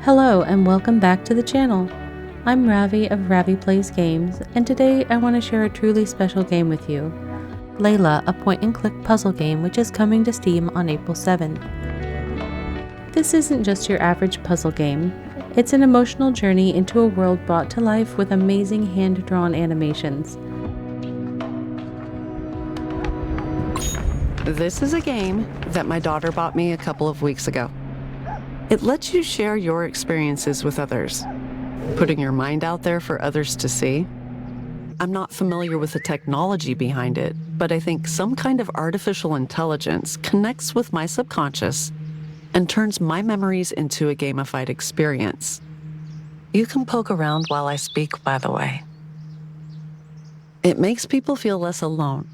Hello and welcome back to the channel. I'm Ravi of Ravi Plays Games, and today I want to share a truly special game with you. Leila, a point-and-click puzzle game which is coming to Steam on April 7. This isn't just your average puzzle game. It's an emotional journey into a world brought to life with amazing hand-drawn animations. This is a game that my daughter bought me a couple of weeks ago. It lets you share your experiences with others, putting your mind out there for others to see. I'm not familiar with the technology behind it, but I think some kind of artificial intelligence connects with my subconscious and turns my memories into a gamified experience. You can poke around while I speak, by the way. It makes people feel less alone.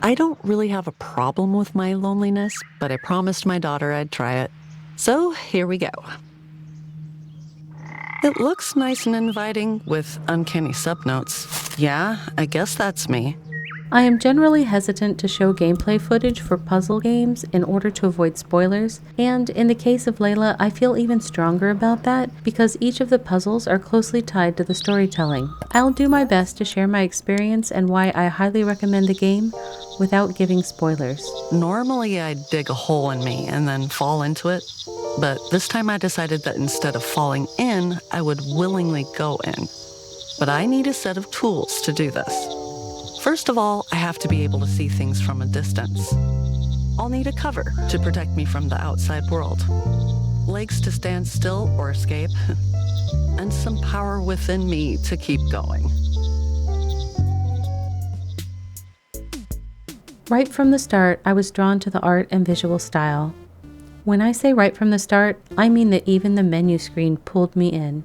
I don't really have a problem with my loneliness, but I promised my daughter I'd try it. So here we go. It looks nice and inviting with uncanny subnotes. Yeah, I guess that's me. I am generally hesitant to show gameplay footage for puzzle games in order to avoid spoilers, and in the case of Leila, I feel even stronger about that because each of the puzzles are closely tied to the storytelling. I'll do my best to share my experience and why I highly recommend the game without giving spoilers. Normally I'd dig a hole in me and then fall into it, but this time I decided that instead of falling in, I would willingly go in. But I need a set of tools to do this. First of all, I have to be able to see things from a distance. I'll need a cover to protect me from the outside world, legs to stand still or escape, and some power within me to keep going. Right from the start, I was drawn to the art and visual style. When I say right from the start, I mean that even the menu screen pulled me in.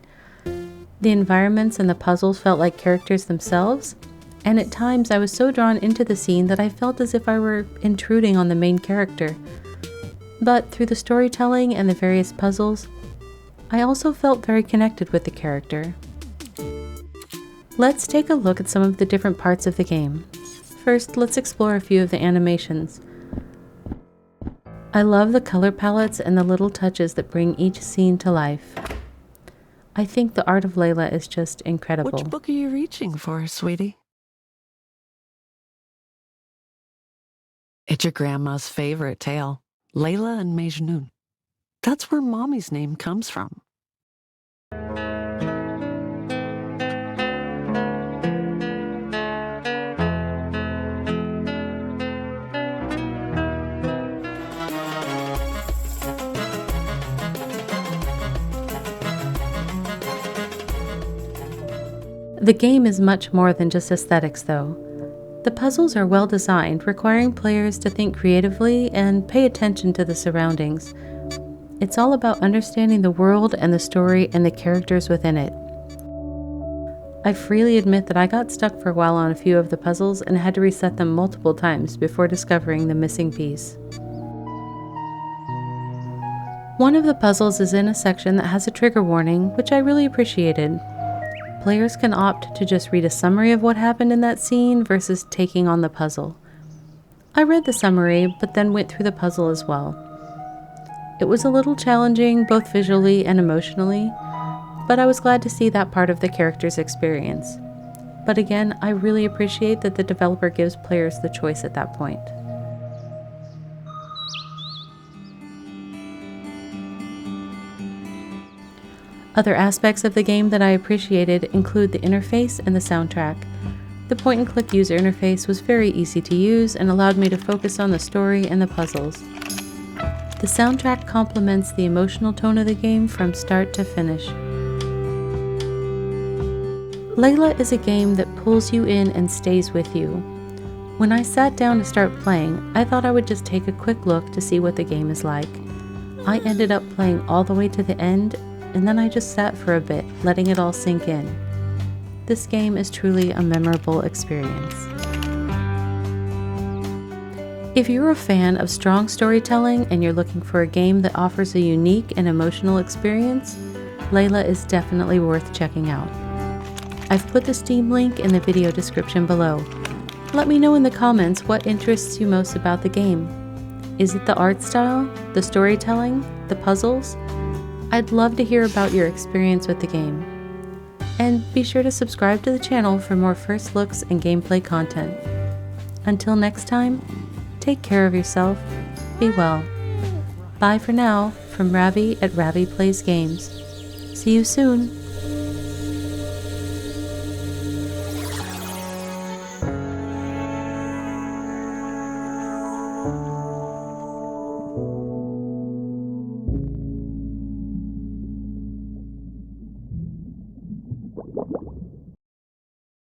The environments and the puzzles felt like characters themselves, and at times I was so drawn into the scene that I felt as if I were intruding on the main character. But through the storytelling and the various puzzles, I also felt very connected with the character. Let's take a look at some of the different parts of the game. First, let's explore a few of the animations. I love the color palettes and the little touches that bring each scene to life. I think the art of Leila is just incredible. Which book are you reaching for, sweetie? It's your grandma's favorite tale, Leila and Majnun. That's where Mommy's name comes from. The game is much more than just aesthetics, though. The puzzles are well designed, requiring players to think creatively and pay attention to the surroundings. It's all about understanding the world and the story and the characters within it. I freely admit that I got stuck for a while on a few of the puzzles and had to reset them multiple times before discovering the missing piece. One of the puzzles is in a section that has a trigger warning, which I really appreciated. Players can opt to just read a summary of what happened in that scene versus taking on the puzzle. I read the summary, but then went through the puzzle as well. It was a little challenging, both visually and emotionally, but I was glad to see that part of the character's experience. But again, I really appreciate that the developer gives players the choice at that point. Other aspects of the game that I appreciated include the interface and the soundtrack. The point-and-click user interface was very easy to use and allowed me to focus on the story and the puzzles. The soundtrack complements the emotional tone of the game from start to finish. Leila is a game that pulls you in and stays with you. When I sat down to start playing, I thought I would just take a quick look to see what the game is like. I ended up playing all the way to the end, and then I just sat for a bit, letting it all sink in. This game is truly a memorable experience. If you're a fan of strong storytelling and you're looking for a game that offers a unique and emotional experience, Leila is definitely worth checking out. I've put the Steam link in the video description below. Let me know in the comments what interests you most about the game. Is it the art style, the storytelling, the puzzles? I'd love to hear about your experience with the game. And be sure to subscribe to the channel for more first looks and gameplay content. Until next time, take care of yourself, be well. Bye for now from Ravi at Ravi Plays Games. See you soon!